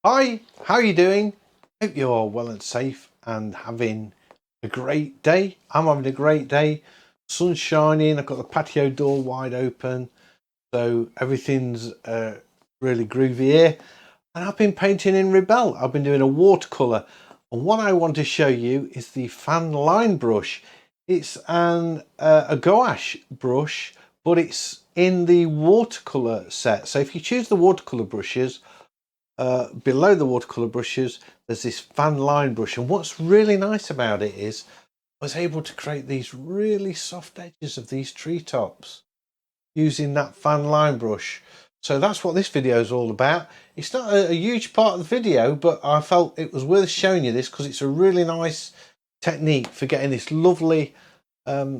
Hi, how are you doing? Hope you're all well and safe and having a great day. I'm having a great day. Sun's shining, I've got the patio door wide open, so everything's really groovy here. And I've been painting in Rebelle. I've been doing a watercolor, and what I want to show you is the fan line brush. It's a gouache brush, but it's in the watercolor set. So if you choose the watercolor brushes, below the watercolor brushes there's this fan line brush, and what's really nice about it is I was able to create these really soft edges of these treetops using that fan line brush. So that's what this video is all about. It's not a huge part of the video, but I felt it was worth showing you this because it's a really nice technique for getting this lovely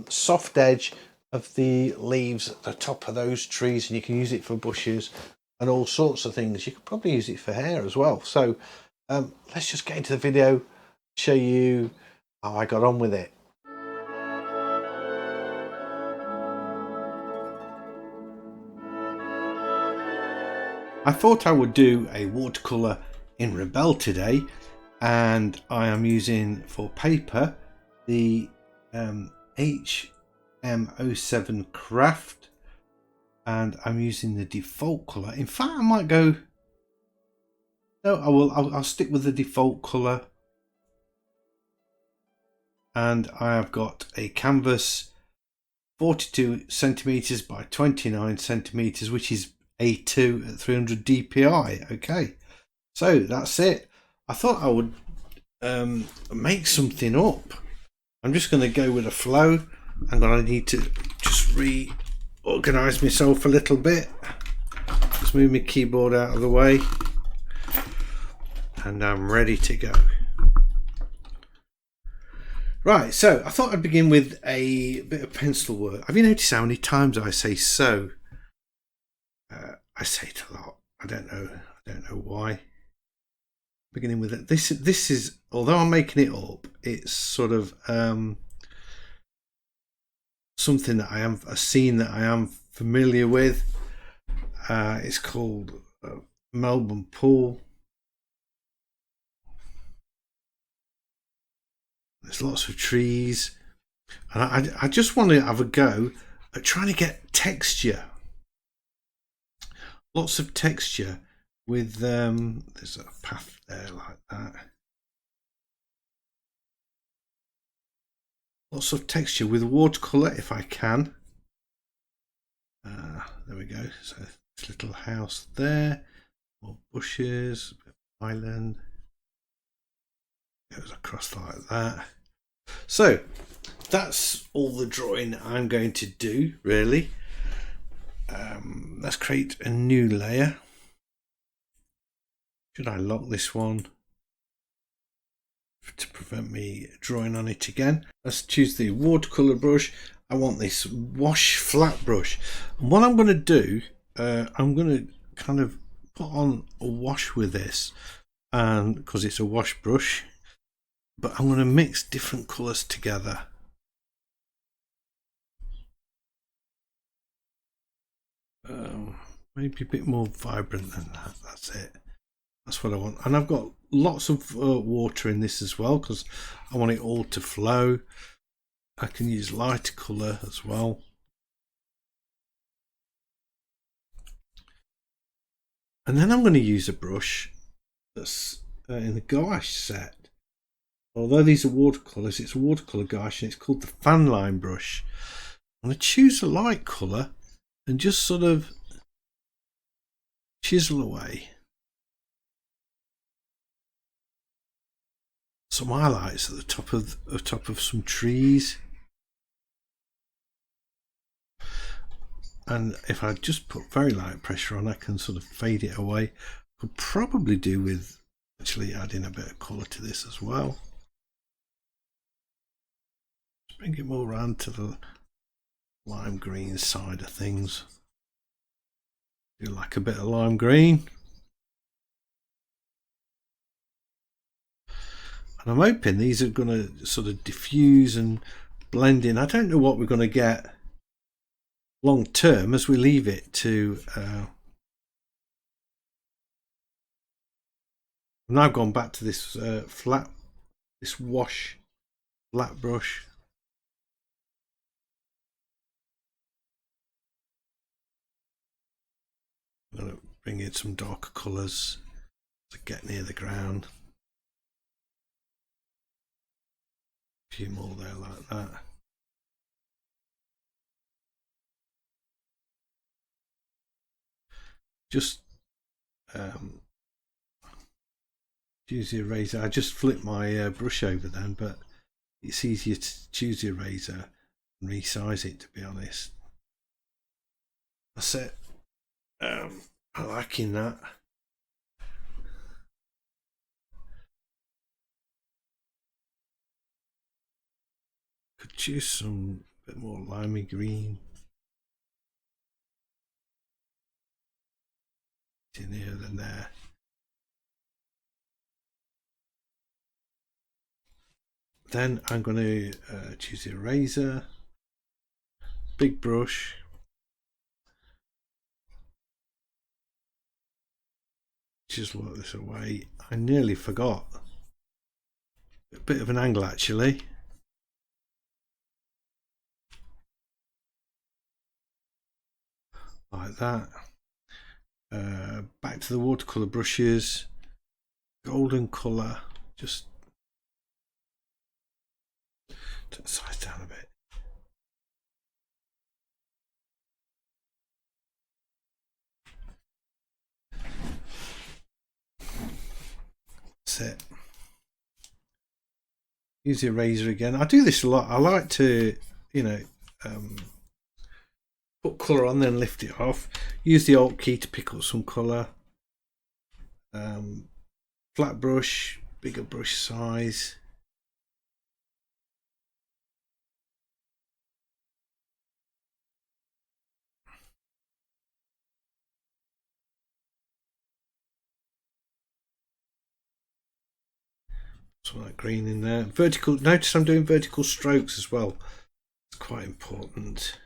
soft edge of the leaves at the top of those trees, and you can use it for bushes and all sorts of things. You could probably use it for hair as well. So let's just get into the video, show you how I got on with it. I thought I would do a watercolor in Rebelle today, and I am using for paper the HM07 Craft, and I'm using the default color. In fact, I might go, no, I'll stick with the default color. And I have got a canvas 42 centimeters by 29 centimeters, which is A2 at 300 dpi. Okay, so that's it. I thought I would make something up. I'm just going to go with a flow. I'm going to need to just reorganize myself a little bit. Just move my keyboard out of the way, and I'm ready to go. Right, so I thought I'd begin with a bit of pencil work. Have you noticed how many times I say so? I say it a lot. I don't know why. Beginning with it. This is, although I'm making it up, it's sort of something that a scene that I am familiar with. It's called Melbourne Pool. There's lots of trees, and I just want to have a go at trying to get texture. Lots of texture with there's a path there like that. Lots of texture with watercolor if I can. There we go. So this little house there, more bushes, a bit of island. Goes across like that. So that's all the drawing I'm going to do, really. Let's create a new layer. Should I lock this one to prevent me drawing on it again? Let's choose the watercolor brush. I want this wash flat brush, and what I'm going to do, I'm going to kind of put on a wash with this, and because it's a wash brush, but I'm going to mix different colors together. Maybe a bit more vibrant than that. That's it. That's what I want. And I've got lots of water in this as well because I want it all to flow. I can use lighter color as well. And then I'm going to use a brush that's in the gouache set. Although these are watercolors, it's a watercolor gouache, and it's called the fan line brush. I'm going to choose a light color and just sort of chisel away some highlights at the top of some trees. And if I just put very light pressure on, I can sort of fade it away. Could probably do with actually adding a bit of colour to this as well. Just bring it more around to the lime green side of things. Do like a bit of lime green. And I'm hoping these are going to sort of diffuse and blend in. I don't know what we're going to get long term as we leave it to I've now gone back to this this wash flat brush. I'm going to bring in some darker colours to get near the ground. A few more there like that. Just use the eraser. I just flipped my brush over then, but it's easier to choose the eraser and resize it, to be honest. That's it. I'm liking that. Could choose some bit more limey green in here than there. Then I'm going to choose the eraser, big brush, just work this away. I nearly forgot. A bit of an angle actually. Like that. Back to the watercolor brushes, golden colour, just turn the size down a bit. That's it. Use the eraser again. I do this a lot. I like to, you know, put colour on, then lift it off. Use the Alt key to pick up some colour. Flat brush, bigger brush size. Some like green in there. Vertical. Notice I'm doing vertical strokes as well. It's quite important.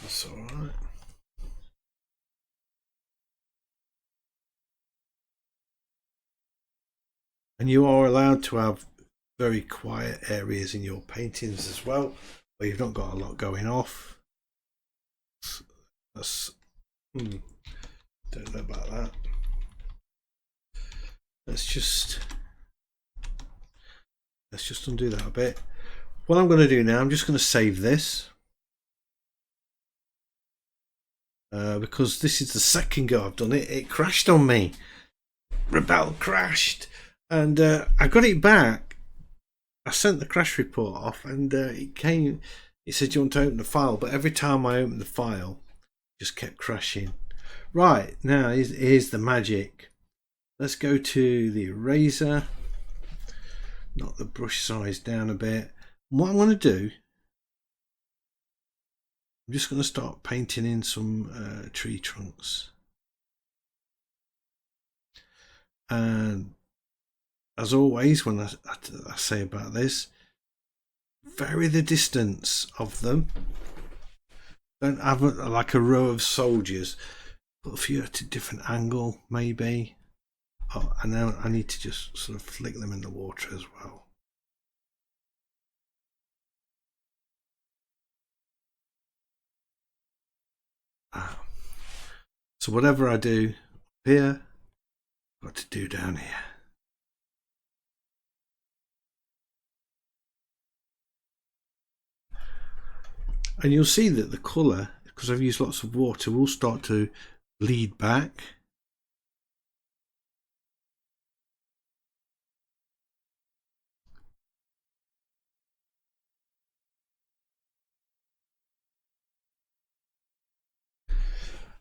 That's all right. And you are allowed to have very quiet areas in your paintings as well, where you've not got a lot going off. That's don't know about that. Let's just undo that a bit. What I'm going to do now, I'm just going to save this because this is the second go I've done it. It crashed on me. Rebelle crashed, and I got it back. I sent the crash report off, and it came. It said you want to open the file, but every time I opened the file, it just kept crashing. Right, now here's the magic. Let's go to the eraser, knock the brush size down a bit. What I'm going to do, I'm just going to start painting in some tree trunks. And as always, when I say about this, vary the distance of them. Don't have like a row of soldiers. Put a few at a different angle, maybe. Oh, and now I need to just sort of flick them in the water as well. So whatever I do here, I've got to do down here. And you'll see that the colour, because I've used lots of water, will start to bleed back.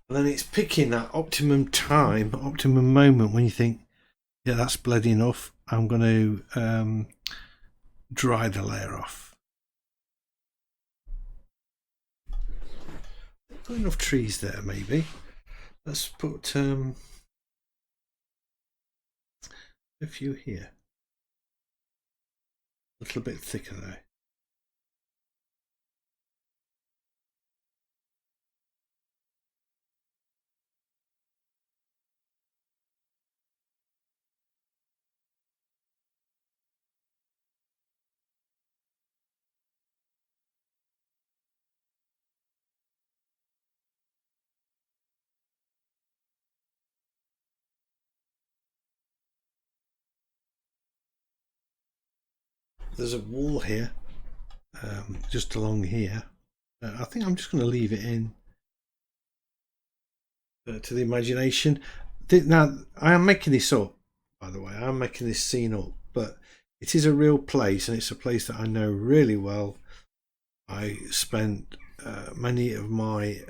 And then it's picking that optimum time, optimum moment when you think, yeah, that's bled enough. I'm going to dry the layer off. Not enough trees there, maybe. Let's put a few here. little bit thicker though. There's a wall here, just along here. I think I'm just going to leave it in to the imagination. Now, I am making this up, by the way. I'm making this scene up, but it is a real place, and it's a place that I know really well. I spent many of my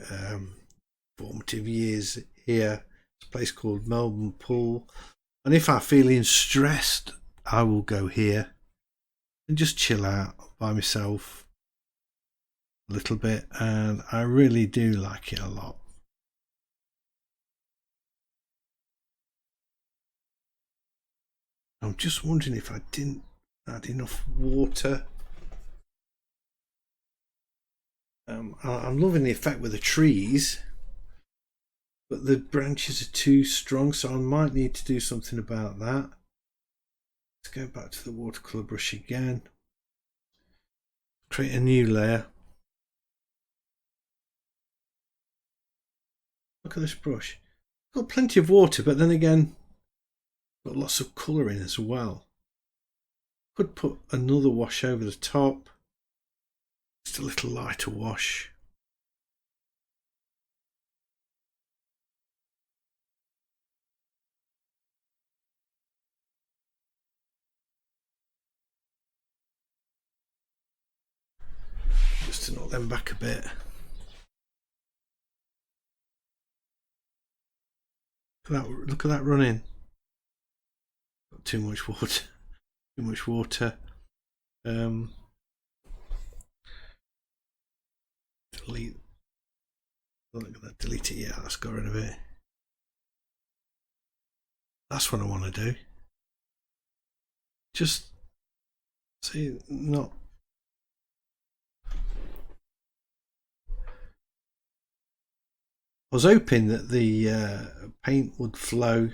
formative years here. It's a place called Melbourne Pool, and if I'm feeling stressed, I will go here and just chill out by myself a little bit, and I really do like it a lot. I'm just wondering if I didn't add enough water. I'm loving the effect with the trees, but the branches are too strong, so I might need to do something about that. Let's go back to the watercolor brush again. Create a new layer. Look at this brush. Got plenty of water, but then again, got lots of colour in as well. Could put another wash over the top. Just a little lighter wash. Just to knock them back a bit. Look at that running. Got too much water. Too much water. Delete. Look at that. Delete it. Yeah, that's got rid of it. That's what I want to do. Just see, not. I was hoping that the paint would flow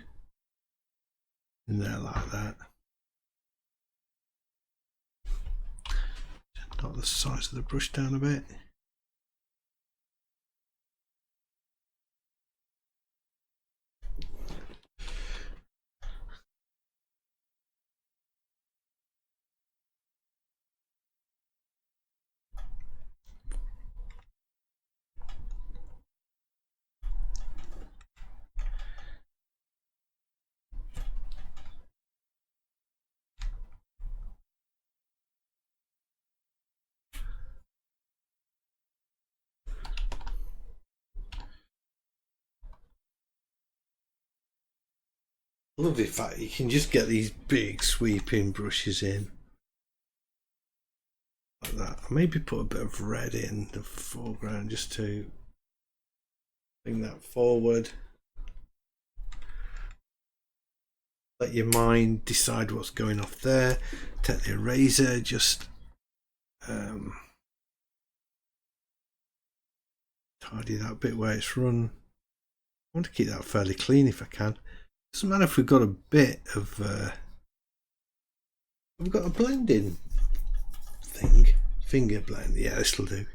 in there like that. Knock the size of the brush down a bit. I love the fact you can just get these big sweeping brushes in like that. Maybe put a bit of red in the foreground just to bring that forward. Let your mind decide what's going off there. Take the eraser, just tidy that bit where it's run. I want to keep that fairly clean if I can. Doesn't matter if we've got a bit of we've got a blending thing, finger blend. Yeah, this will do.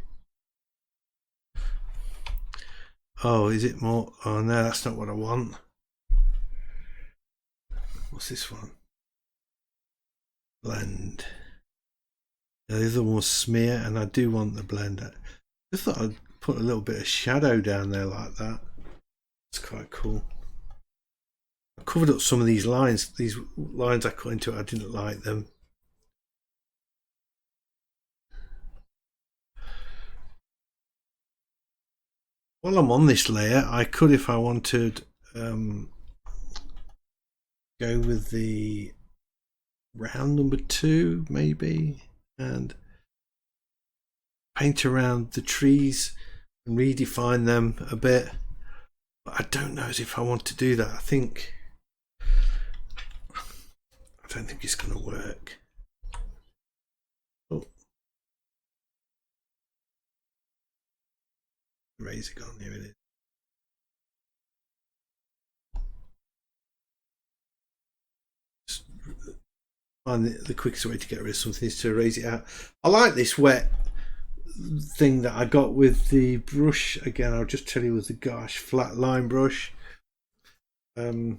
Oh, is it more? Oh no, that's not what I want. What's this one? Blend. Yeah, the other one was smear, and I do want the blend. I just thought I'd put a little bit of shadow down there like that. It's quite cool. I covered up some of these lines. These lines I cut into it, I didn't like them. While I'm on this layer, I could, if I wanted, go with the round number 2 maybe, and paint around the trees and redefine them a bit. But I don't know as if I want to do that. I don't think it's going to work. Razor gone, here it is. Find the quickest way to get rid of something is to erase it out. I like this wet thing that I got with the brush. Again, I'll just tell you, with the Gouache flat line brush. Well,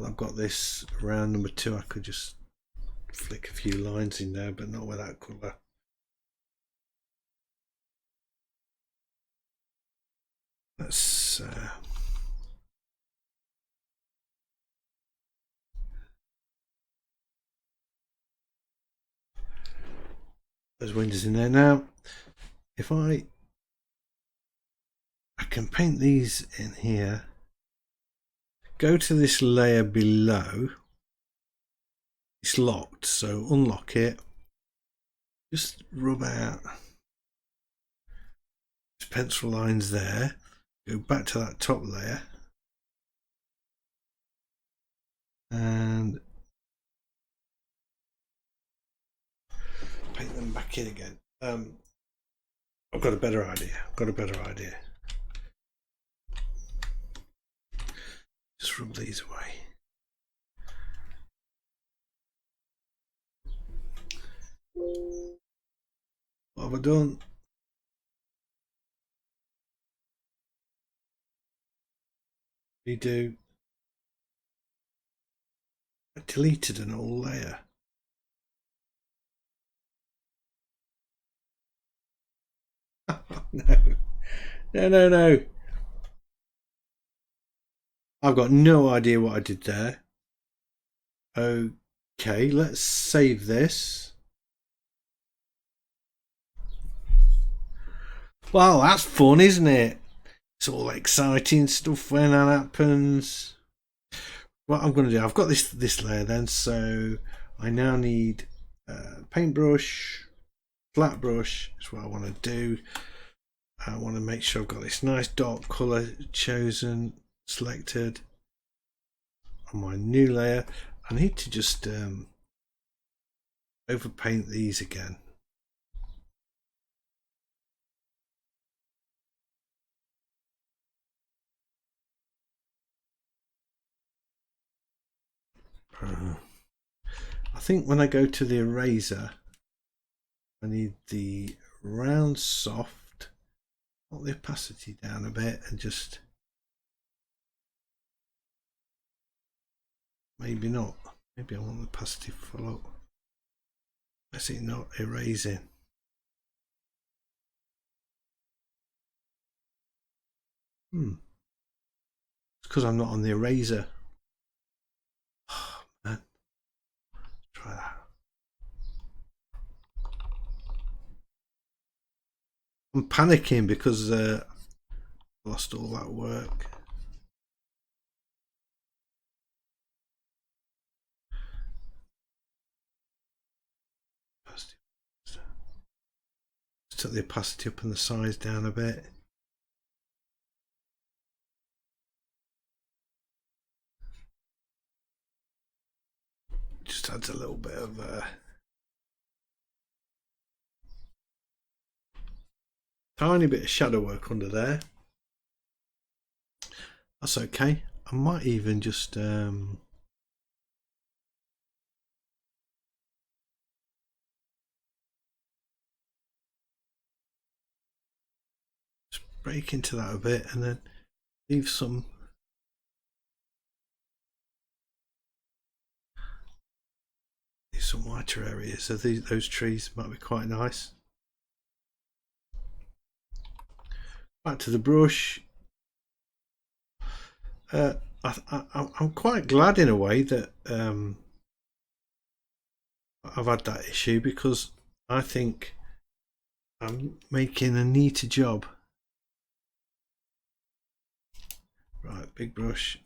I've got this round number 2. I could just flick a few lines in there, but not with that colour. Let's those windows in there. Now, if I can paint these in here, go to this layer below. It's locked, so unlock it. Just rub out pencil lines there. Go back to that top layer and paint them back in again. I've got a better idea. Just rub these away. What have I done? Redo. I deleted an old layer. No. I've got no idea what I did there. Okay, let's save this. Well, that's fun, isn't it? It's all exciting stuff when that happens. What I'm going to do, I've got this layer then, so I now need paintbrush, flat brush is what I want to do. I want to make sure I've got this nice dark colour chosen, selected on my new layer. I need to just overpaint these again. I think when I go to the eraser, I need the round soft, put the opacity down a bit, and just maybe not. Maybe I want the opacity full up. Let's see, not erasing. It's because I'm not on the eraser. Oh, man. Let's try that. I'm panicking because I lost all that work. Just took the opacity up and the size down a bit. Just adds a little bit of tiny bit of shadow work under there. That's okay. I might even just break into that a bit and then leave some whiter areas. So those trees might be quite nice. Back to the brush. I'm quite glad in a way that I've had that issue, because I think I'm making a neater job. Right, big brush.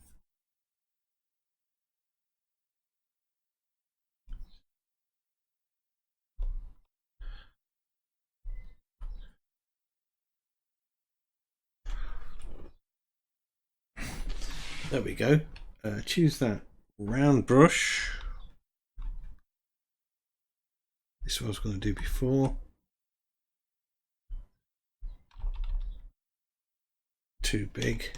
There we go. Choose that round brush. This is what I was going to do before. too big.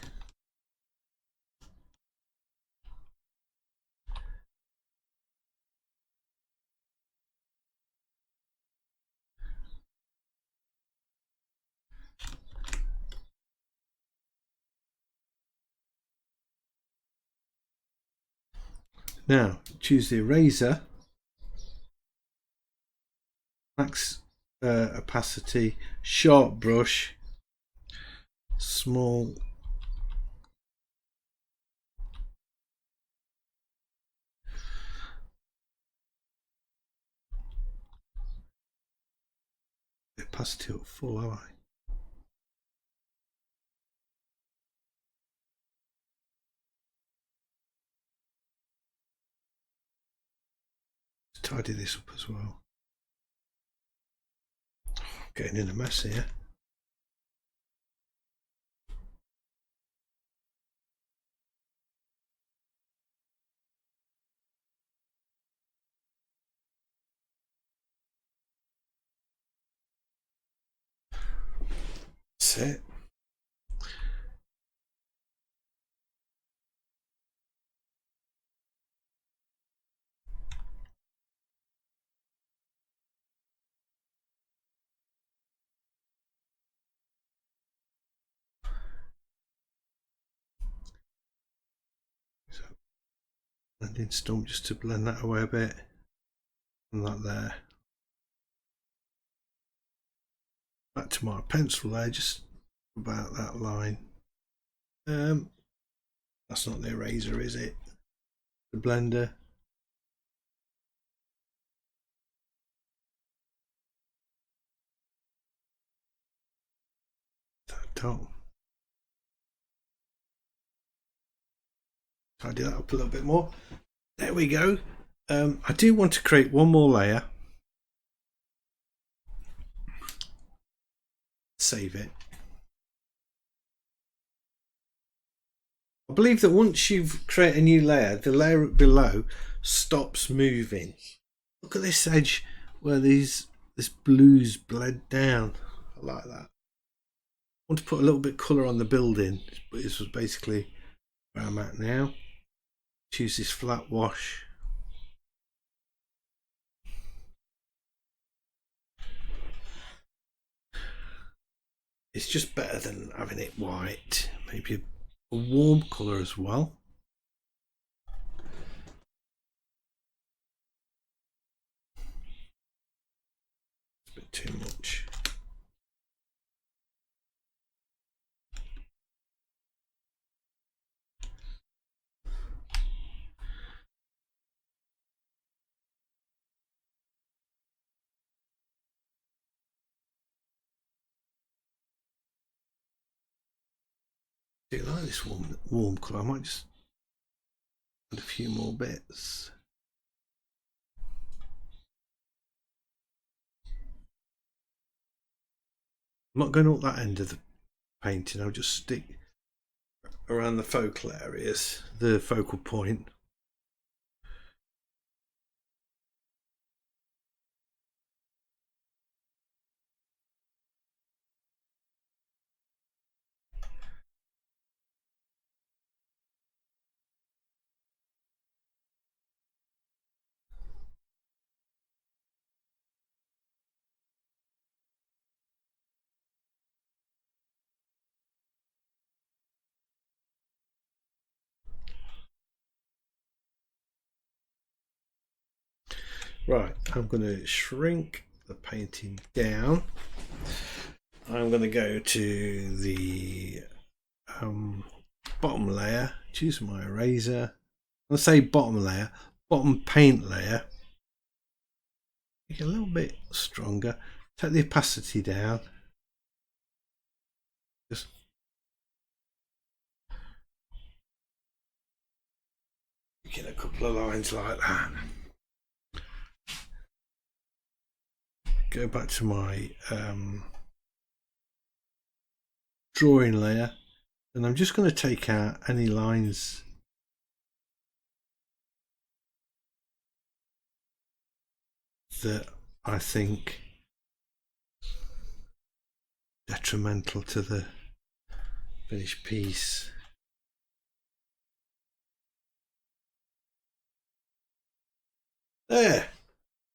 Now choose the eraser, max opacity, sharp brush, small opacity at full, have I? Let's tidy this up as well. Getting in a mess here. That's it. So blending stump just to blend that away a bit, and that there. Back to my pencil there, just about that line. That's not the eraser, is it? The blender. That top. Tidy that up a little bit more. There we go. I do want to create one more layer. Save it. I believe that once you've created a new layer, the layer below stops moving. Look at this edge where this blue's bled down. I like that. I want to put a little bit of colour on the building, but this was basically where I'm at now. Choose this flat wash. It's just better than having it white. Maybe a warm colour as well. It's a bit too much. I do like this warm colour. I might just add a few more bits. I'm not going up that end of the painting. I'll just stick around the focal areas, the focal point. Right, I'm going to shrink the painting down. I'm going to go to the bottom layer, choose my eraser. I'll say bottom layer, bottom paint layer. Make it a little bit stronger. Take the opacity down. Just get a couple of lines like that. Go back to my drawing layer, and I'm just going to take out any lines that I think detrimental to the Finished piece. There.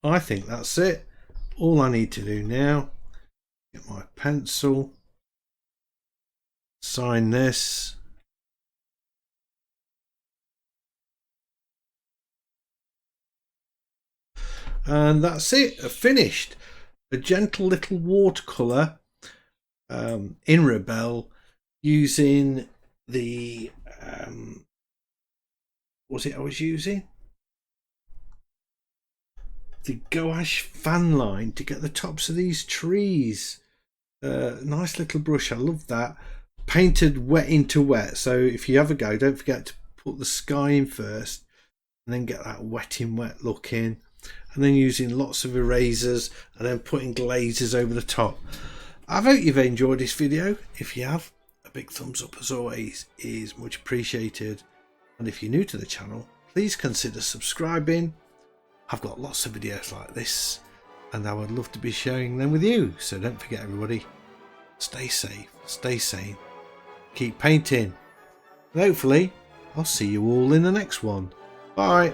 I think that's it. All I need to do now, get my pencil, sign this. And that's it, finished. A gentle little watercolor in Rebelle using the what was it I was using? The Gouache fan line to get the tops of these trees. Nice little brush, I love that. Painted wet into wet, so if you have a go, don't forget to put the sky in first and then get that wet in wet look in, and then using lots of erasers and then putting glazes over the top. I hope you've enjoyed this video. If you have, a big thumbs up as always is much appreciated, and if you're new to the channel, please consider subscribing. I've got lots of videos like this and I would love to be sharing them with you, so don't forget everybody, stay safe, stay sane, keep painting, and hopefully I'll see you all in the next one. Bye.